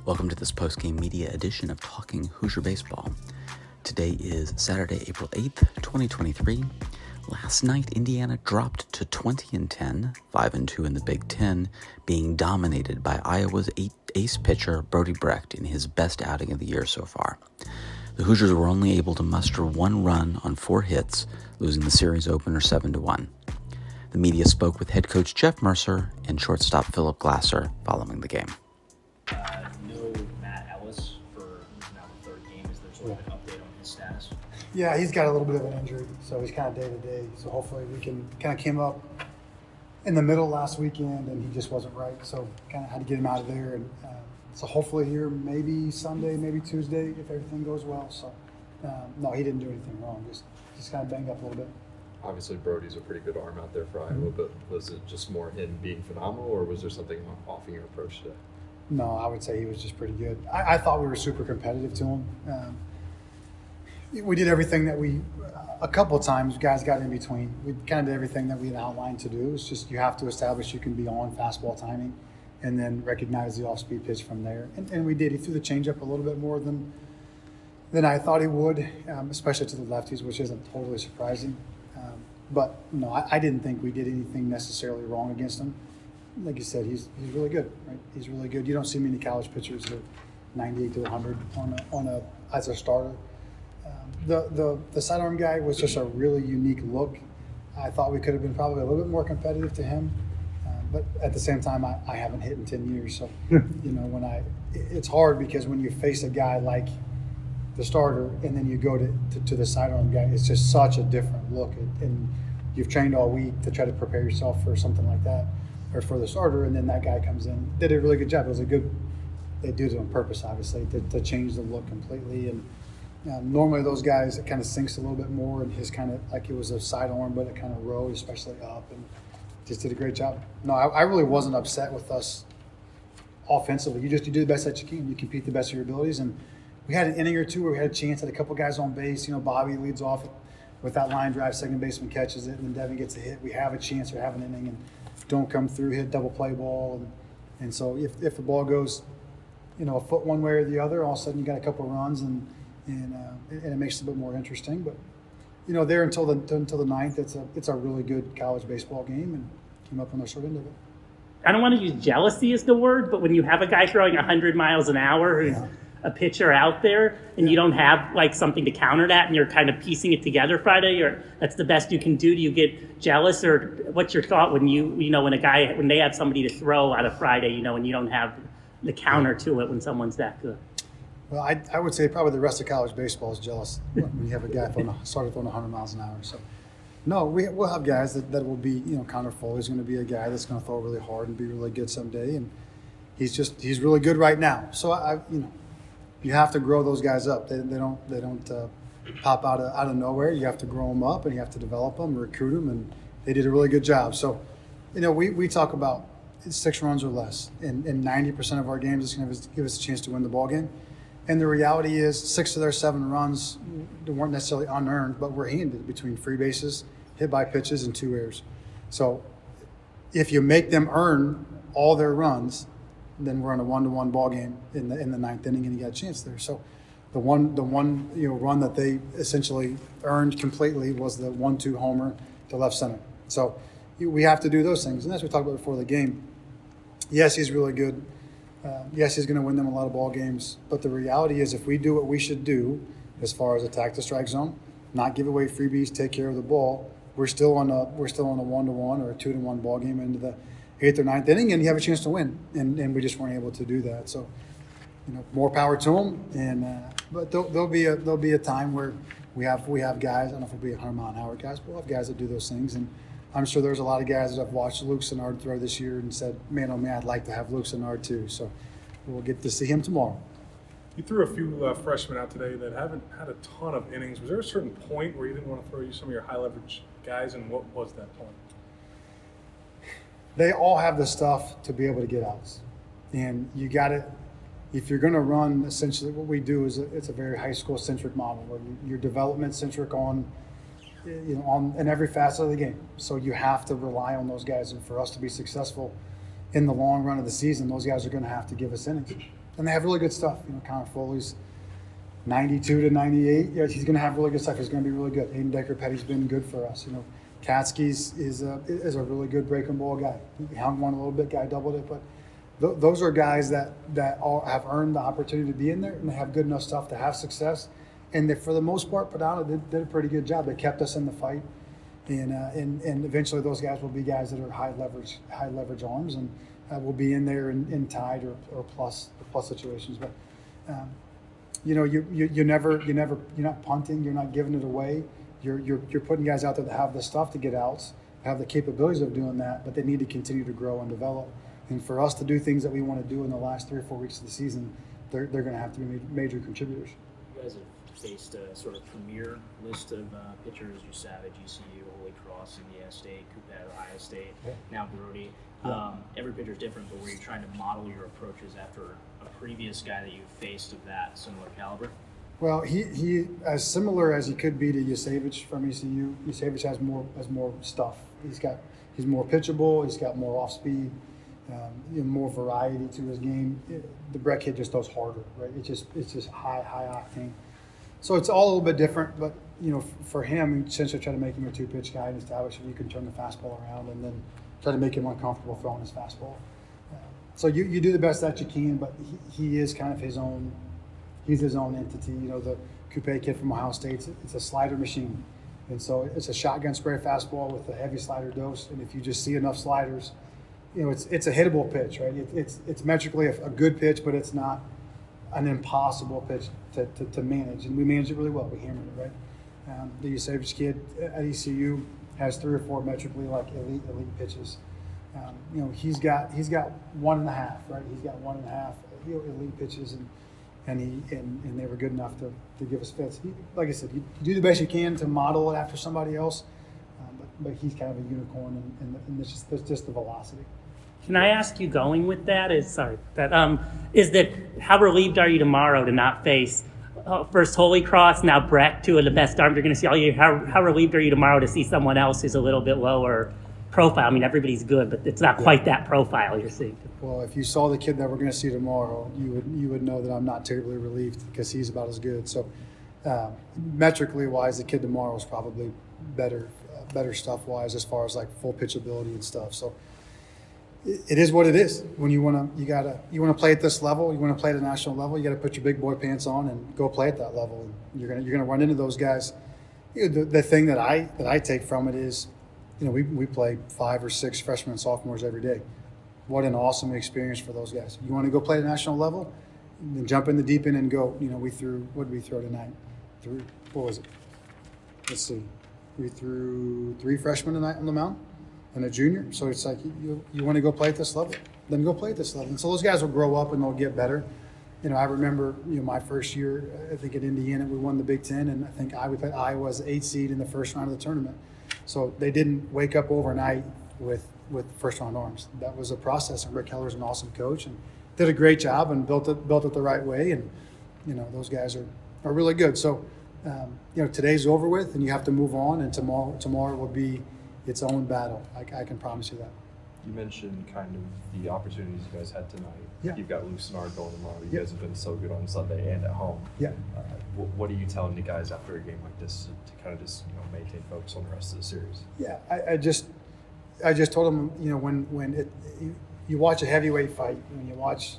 Welcome to this postgame media edition of Talking Hoosier Baseball. Today is Saturday, April 8th, 2023. Last night, Indiana dropped to 20-10, 5-2 in the Big Ten, being dominated by Iowa's ace pitcher Brody Brecht in his best outing of the year so far. The Hoosiers were only able to muster one run on 4 hits, losing the series opener 7-1. The media spoke with head coach Jeff Mercer and shortstop Phillip Glasser following the game. Yeah, he's got a little bit of an injury, so he's kind of day-to-day. So hopefully we can kind of came up in the middle last weekend, and he just wasn't right. So kind of had to get him out of there. And so hopefully here maybe Sunday, maybe Tuesday, if everything goes well. So, no, he didn't do anything wrong. Just kind of banged up a little bit. Obviously, Brody's a pretty good arm out there for Iowa, but was it just more him being phenomenal, or was there something off in your approach today? No, I would say he was just pretty good. I thought we were super competitive to him. We did everything that a couple of times, guys got in between. We kind of did everything that we had outlined to do. It's just you have to establish you can be on fastball timing and then recognize the off-speed pitch from there. And we did. He threw the changeup a little bit more than I thought he would, especially to the lefties, which isn't totally surprising. But no, I didn't think we did anything necessarily wrong against him. Like you said, he's really good, right? He's really good. You don't see many college pitchers that are 98 to 100 as a starter. The sidearm guy was just a really unique look. I thought we could have been probably a little bit more competitive to him, but at the same time, I haven't hit in 10 years. So, it's hard because when you face a guy like the starter and then you go to the sidearm guy, it's just such a different look. And you've trained all week to try to prepare yourself for something like that, or for the starter, and then that guy comes in, did a really good job. They did it on purpose, obviously, to change the look completely. And normally those guys, it kind of sinks a little bit more, and his kind of like it was a sidearm, but it kind of rode, especially up, and just did a great job. No, I really wasn't upset with us offensively. You do the best that you can. You compete the best of your abilities, and we had an inning or two where we had a chance at a couple guys on base. Bobby leads off with that line drive, second baseman catches it, and then Devin gets a hit. We have a chance or have an inning and don't come through, hit double play ball, and so if the ball goes, a foot one way or the other, all of a sudden you got a couple runs and it makes it a bit more interesting. But there until the ninth, it's a really good college baseball game, and came up on the short end of it. I don't want to use jealousy as the word, but when you have a guy throwing 100 miles an hour who's a pitcher out there, and you don't have like something to counter that, and you're kind of piecing it together Friday, or that's the best you can do, do you get jealous, or what's your thought when when they have somebody to throw out of Friday, and you don't have the counter to it when someone's that good? Well, I would say probably the rest of college baseball is jealous when you have a guy started throwing 100 miles an hour. So, no, we'll have guys that will be, counterful. There's going to be a guy that's going to throw really hard and be really good someday, and he's really good right now. So you have to grow those guys up. They don't pop out of nowhere. You have to grow them up, and you have to develop them, recruit them, and they did a really good job. So, we talk about 6 runs or less, and 90% of our games is going to give us a chance to win the ball game. And the reality is 6 of their 7 runs weren't necessarily unearned, but were handed between free bases, hit by pitches, and 2 errors. So if you make them earn all their runs, then we're in a 1-1 ball game in the ninth inning, and you got a chance there. So the one run that they essentially earned completely was the 1-2 homer to left center. So we have to do those things, and that's what we talked about before the game. Yes, he's really good. Yes, he's going to win them a lot of ball games, but the reality is if we do what we should do as far as attack the strike zone, not give away freebies, take care of the ball, we're still on a 1-1 or a 2-1 ball game into the 8th or 9th inning, and you have a chance to win, and we just weren't able to do that. So, more power to them, but there'll be a time where we have guys. I don't know if it'll be 100-mile-an-hour guys, but we'll have guys that do those things, and I'm sure there's a lot of guys that have watched Luke Sennard throw this year and said, man, oh man, I'd like to have Luke Sennard too. So we'll get to see him tomorrow. You threw a few freshmen out today that haven't had a ton of innings. Was there a certain point where you didn't want to throw some of your high-leverage guys, and what was that point? They all have the stuff to be able to get outs. And you got it. If you're going to run, essentially what we do is it's a very high school-centric model where you're development-centric on in every facet of the game. So you have to rely on those guys. And for us to be successful in the long run of the season, those guys are going to have to give us innings. And they have really good stuff. Connor Foley's 92 to 98. Yeah, he's going to have really good stuff. He's going to be really good. Aiden Decker-Petty's been good for us. Katski's is a really good breaking ball guy. He hung one a little bit, guy doubled it, but those are guys that have earned the opportunity to be in there, and they have good enough stuff to have success. And they, for the most part, Padano did a pretty good job. They kept us in the fight, and eventually those guys will be guys that are high leverage arms, and will be in there in tied or plus situations. But you're not punting, you're not giving it away. You're putting guys out there that have the stuff to get outs, have the capabilities of doing that, but they need to continue to grow and develop. And for us to do things that we want to do in the last 3 or 4 weeks of the season, they're going to have to be major contributors. You guys have faced a sort of premier list of pitchers: Savage, ECU, Holy Cross, Indiana State, Coupet, Ohio State, now Brody. Every pitcher is different, but were you trying to model your approaches after a previous guy that you faced of that similar caliber? Well, he as similar as he could be to Yusevich from ECU. Yusevich has more stuff. He's more pitchable. He's got more off speed. More variety to his game. The Brecht kid just goes harder, right? It's just high octane. So it's all a little bit different, but for him, essentially try to make him a 2-pitch guy and establish that you can turn the fastball around, and then try to make him uncomfortable throwing his fastball. So you do the best that you can, but he is kind of his own. He's his own entity. The Coupet kid from Ohio State, it's a slider machine, and so it's a shotgun spray fastball with a heavy slider dose. And if you just see enough sliders, it's a hittable pitch, right? It's metrically a good pitch, but it's not an impossible pitch to manage. And we manage it really well. We hammered it, right? The Yusevich kid at ECU has 3 or 4 metrically like elite pitches. He's got 1.5, right? He's got 1.5 elite pitches, and they were good enough to give us fits. Like I said, you do the best you can to model it after somebody else, but he's kind of a unicorn, and it's just the velocity. Can I ask you, going with that, is that how relieved are you tomorrow to not face first Holy Cross, now Brecht, 2 of the best arms you're going to see all year? How relieved are you tomorrow to see someone else who's a little bit lower profile? I mean, everybody's good, but it's not quite that profile you're seeing. Well, if you saw the kid that we're going to see tomorrow, you would know that I'm not terribly relieved, because he's about as good. So metrically wise, the kid tomorrow is probably better stuff wise as far as like full pitch ability and stuff. So it is what it is. When you want to play at this level, you want to play at a national level, you got to put your big boy pants on and go play at that level. And you're gonna run into those guys. The thing that I take from it is, we play 5 or 6 freshmen and sophomores every day. What an awesome experience for those guys. You want to go play at a national level, then jump in the deep end and go. What did we throw tonight? What was it? Let's see. We threw 3 freshmen tonight on the mound and a junior. So it's like, you want to go play at this level, then go play at this level. And so those guys will grow up and they'll get better. I remember, my first year, I think at Indiana, we won the Big Ten, and I think we played Iowa as the 8th seed in the first round of the tournament. So they didn't wake up overnight with first round arms. That was a process, and Rick Keller's an awesome coach and did a great job and built it the right way. And those guys are really good. So today's over with, and you have to move on. And tomorrow will be its own battle. I can promise you that. You mentioned kind of the opportunities you guys had tonight. Yeah. You've got Lucenard going tomorrow. You Yeah. guys have been so good on Sunday and at home. Yeah. What are you telling the guys after a game like this to kind of just maintain focus on the rest of the series? Yeah, I just told them, when you watch a heavyweight fight, when you watch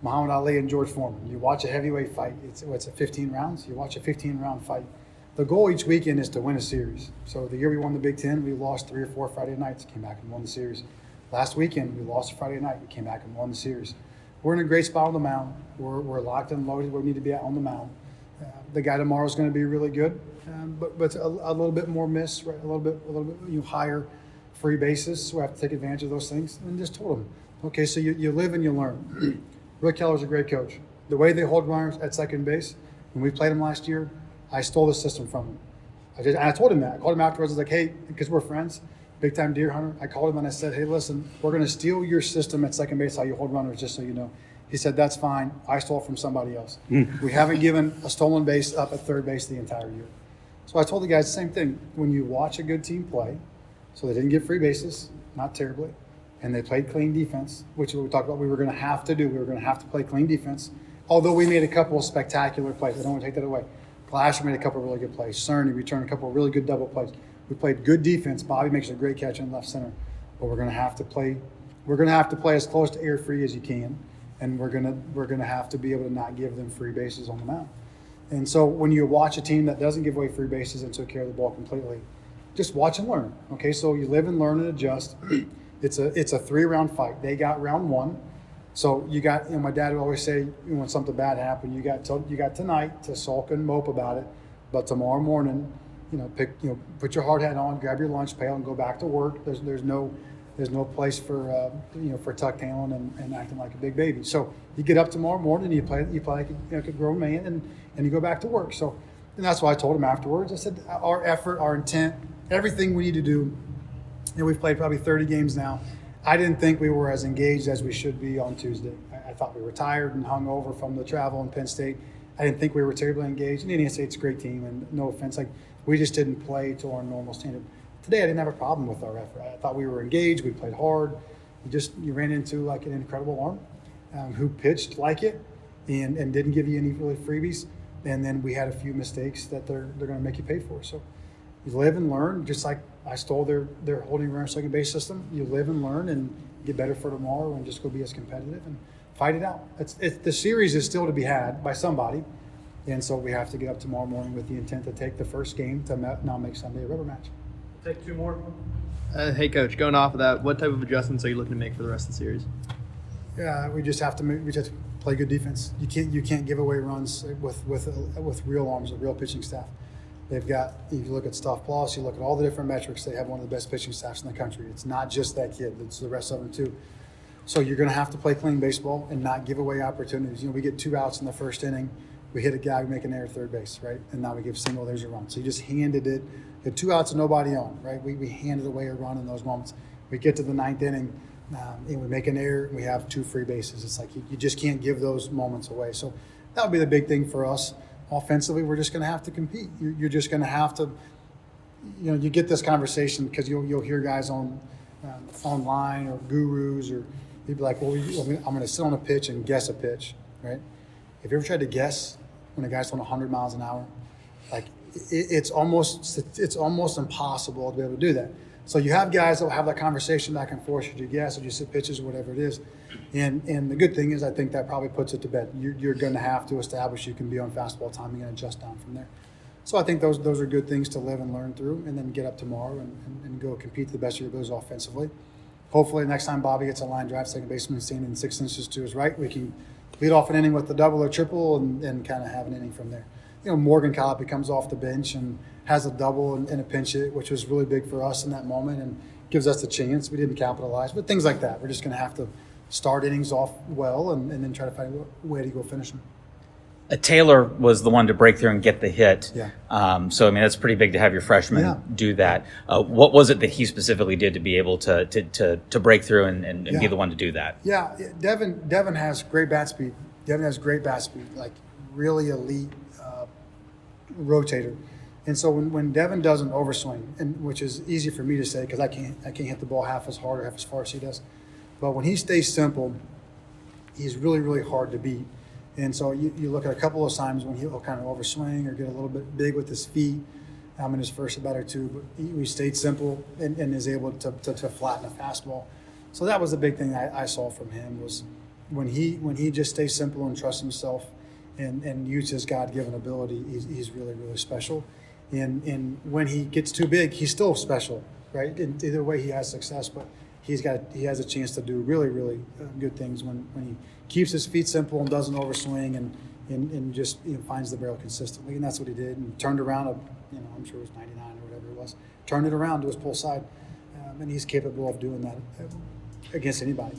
Muhammad Ali and George Foreman, you watch a heavyweight fight. It's 15 rounds. You watch a 15-round fight. The goal each weekend is to win a series. So the year we won the Big Ten, we lost 3 or 4 Friday nights, came back and won the series. Last weekend, we lost a Friday night, we came back and won the series. We're in a great spot on the mound. We're locked and loaded where we need to be at on the mound. The guy tomorrow is going to be really good, but a little bit more miss, right? A little bit higher free bases. So we have to take advantage of those things. And just told him, okay, so you live and you learn. Rick Keller's a great coach. The way they hold runners at second base, when we played him last year, I stole the system from him. I told him that. I called him afterwards. I was like, hey, because we're friends, big time deer hunter. I called him and I said, hey, listen, we're going to steal your system at second base, how you hold runners, just so you know. He said, that's fine. I stole it from somebody else. We haven't given a stolen base up at third base the entire year. So I told the guys the same thing. When you watch a good team play, so they didn't get free bases, not terribly, and they played clean defense, which we talked about we were going to have to do. We were going to have to play clean defense, although we made a couple of spectacular plays. I don't want to take that away. Glasser made a couple of really good plays. Cerny returned a couple of really good double plays. We played good defense. Bobby makes a great catch in left center, but we're going to have to play. We're going to have to play as close to air free as you can, and we're going to have to be able to not give them free bases on the mound. And so when you watch a team that doesn't give away free bases and took care of the ball completely, just watch and learn. Okay, so you live and learn and adjust. It's a 3-round fight. They got round 1. So you got, my dad would always say, when something bad happened, you got tonight to sulk and mope about it, but tomorrow morning, put your hard hat on, grab your lunch pail, and go back to work. There's no place for for tuck tailing and acting like a big baby. So you get up tomorrow morning, you play like a grown man, and you go back to work. So, and that's why I told him afterwards. I said our effort, our intent, everything we need to do. And we've played probably 30 games now. I didn't think we were as engaged as we should be on Tuesday. I thought we were tired and hungover from the travel in Penn State. I didn't think we were terribly engaged. And Indiana State's a great team, and no offense, we just didn't play to our normal standard. Today, I didn't have a problem with our effort. I thought we were engaged. We played hard. You ran into an incredible arm who pitched like it and didn't give you any really freebies. And then we had a few mistakes that they're going to make you pay for. So you live and learn, just like I stole their holding runner second base system. You live and learn and get better for tomorrow and just go be as competitive and fight it out. The series is still to be had by somebody. And so we have to get up tomorrow morning with the intent to take the first game to now make Sunday a rubber match. Take 2 more. Hey, Coach, going off of that, what type of adjustments are you looking to make for the rest of the series? Yeah, we just have to play good defense. You can't give away runs with real arms, with real pitching staff. They've got, if you look at Stuff Plus, you look at all the different metrics, they have one of the best pitching staffs in the country. It's not just that kid, it's the rest of them too. So you're going to have to play clean baseball and not give away opportunities. We get 2 outs in the first inning. We hit a guy, we make an error at third base, right? And now we give single, there's a run. So you just handed it. You had 2 outs and nobody on, right? We handed away a run in those moments. We get to the 9th inning and we make an error and we have 2 free bases. It's like you just can't give those moments away. So that would be the big thing for us. Offensively, we're just going to have to compete. You're just going to have to, you get this conversation because you'll hear guys online or gurus or you'd be like, well, I'm going to sit on a pitch and guess a pitch, right? Have you ever tried to guess when a guy's throwing 100 miles an hour? It's almost impossible to be able to do that. So you have guys that will have that conversation back and forth. Should you guess? Should you sit pitches or whatever it is? And the good thing is I think that probably puts it to bed. You're going to have to establish you can be on fastball timing and adjust down from there. So I think those are good things to live and learn through and then get up tomorrow and go compete to the best of your abilities offensively. Hopefully next time Bobby gets a line drive, second baseman standing 6 inches to his right, we can lead off an inning with the double or triple and kind of have an inning from there. Morgan Cobb comes off the bench and has a double and a pinch hit, which was really big for us in that moment and gives us the chance. We didn't capitalize, but things like that. We're just going to have to start innings off well and then try to find a way to go finish them. Taylor was the one to break through and get the hit. Yeah. So, that's pretty big to have your freshman do that. What was it that he specifically did to be able to break through and be the one to do that? Yeah, Devin has great bat speed. Like really elite rotator. And so when Devin does an overswing, and which is easy for me to say because I can't hit the ball half as hard or half as far as he does, but when he stays simple, he's really, really hard to beat. And so you look at a couple of times when he'll kind of overswing or get a little bit big with his feet in his first at bat or two, but he stayed simple and is able to flatten a fastball. So that was the big thing I saw from him was when he just stays simple and trusts himself and uses his God-given ability, he's really, really special. And when he gets too big, he's still special, right? In either way, he has success, but he has a chance to do really, really good things when he keeps his feet simple and doesn't overswing and just finds the barrel consistently. And that's what he did and turned around, I'm sure it was 99 or whatever it was, turned it around to his pull side. And he's capable of doing that against anybody.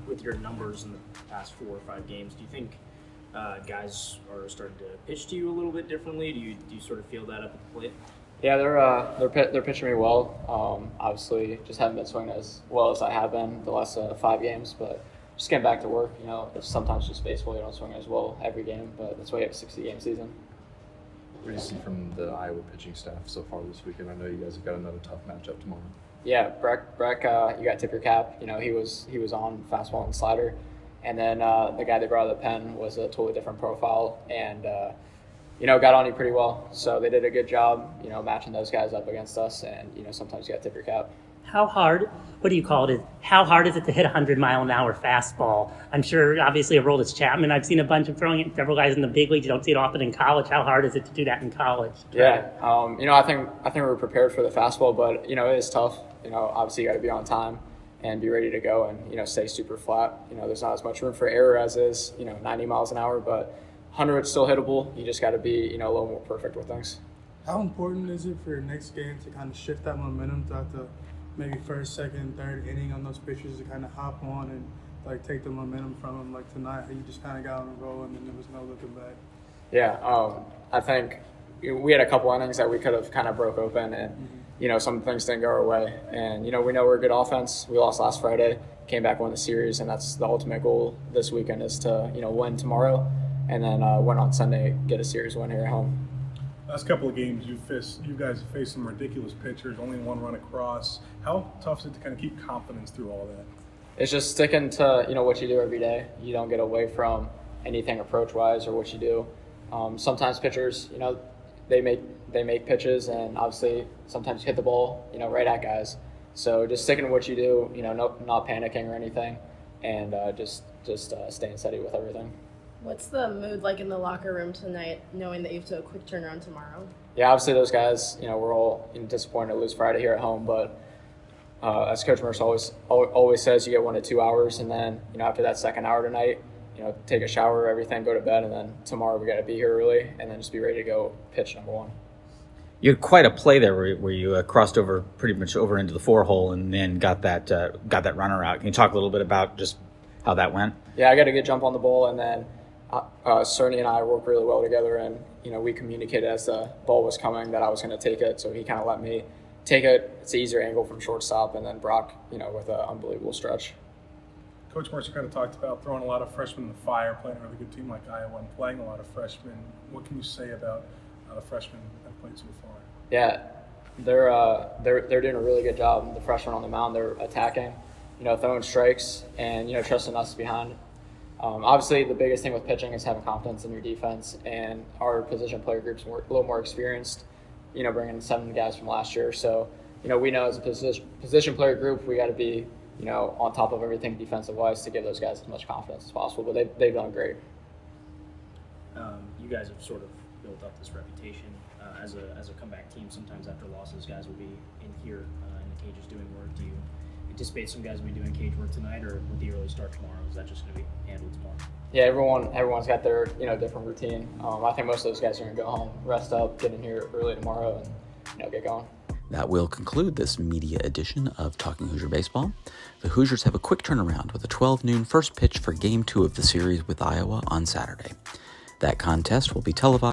With your numbers in the past 4 or 5 games, do you think guys are starting to pitch to you a little bit differently? Do you sort of feel that up at the plate? Yeah, they're pitching me well. Obviously, just haven't been swinging as well as I have been the last 5 games, but just getting back to work. It's sometimes just baseball. You don't swing as well every game, but that's why you have a 60-game season. What do you see from the Iowa pitching staff so far this weekend? I know you guys have got another tough matchup tomorrow. Yeah, Brecht, you got to tip your cap. You know, he was on fastball and slider. And then the guy they brought out of the pen was a totally different profile and, got on you pretty well. So they did a good job, matching those guys up against us. And, sometimes you got to tip your cap. How hard, what do you call it? How hard is it to hit a 100-mile-an-hour fastball? I'm sure, obviously, Aroldis Chapman, I've seen a bunch of throwing it. Several guys in the big leagues. You don't see it often in college. How hard is it to do that in college? Yeah, I think we're prepared for the fastball, but, it is tough. Obviously, you got to be on time and be ready to go and, stay super flat. There's not as much room for error as is, 90 miles an hour, but 100 is still hittable. You just got to be, a little more perfect with things. How important is it for your next game to kind of shift that momentum throughout the maybe first, second, third inning on those pitchers to kind of hop on and take the momentum from them? Like tonight, you just kind of got on a roll and then there was no looking back. Yeah, I think we had a couple innings that we could have kind of broke open and, some things didn't go our way. And, we know we're a good offense. We lost last Friday, came back, won the series, and that's the ultimate goal this weekend is to, win tomorrow and then win on Sunday, get a series win here at home. Last couple of games, you guys have faced some ridiculous pitchers, only one run across. How tough is it to kind of keep confidence through all that? It's just sticking to, what you do every day. You don't get away from anything approach-wise or what you do. Sometimes pitchers, they make pitches, and obviously sometimes you hit the ball, right at guys. So just sticking to what you do, not panicking or anything, and just staying steady with everything. What's the mood like in the locker room tonight, knowing that you have to do a quick turnaround tomorrow? Yeah, obviously those guys, we're all disappointed to lose Friday here at home, but as Coach Mercer always says, you get 1 to 2 hours, and then after that second hour tonight, take a shower, everything, go to bed, and then tomorrow we got to be here early, and then just be ready to go pitch number one. You had quite a play there where you crossed over pretty much over into the 4-hole and then got that runner out. Can you talk a little bit about just how that went? Yeah, I got a good jump on the ball, and then Cerny and I worked really well together, and we communicated as the ball was coming that I was going to take it, so he kind of let me take it. It's an easier angle from shortstop, and then Brock, with an unbelievable stretch. Coach Mercer kind of talked about throwing a lot of freshmen in the fire, playing a really good team like Iowa, and playing a lot of freshmen. What can you say about the freshmen that have played so far? Yeah, they're doing a really good job. The freshmen on the mound, they're attacking, throwing strikes, and trusting us behind. Obviously, the biggest thing with pitching is having confidence in your defense, and our position player group's a little more experienced, bringing 7 guys from last year. So, we know as a position player group, we got to be, on top of everything defensive-wise to give those guys as much confidence as possible, but they've done great. You guys have sort of built up this reputation as a comeback team. Sometimes after losses, guys will be in here in the cages doing work. Do you anticipate some guys will be doing cage work tonight, or with the early start tomorrow? Is that just going to be handled tomorrow? Yeah, everyone's got their different routine. I think most of those guys are going to go home, rest up, get in here early tomorrow, and get going. That will conclude this media edition of Talking Hoosier Baseball. The Hoosiers have a quick turnaround with a 12 noon first pitch for Game 2 of the series with Iowa on Saturday. That contest will be televised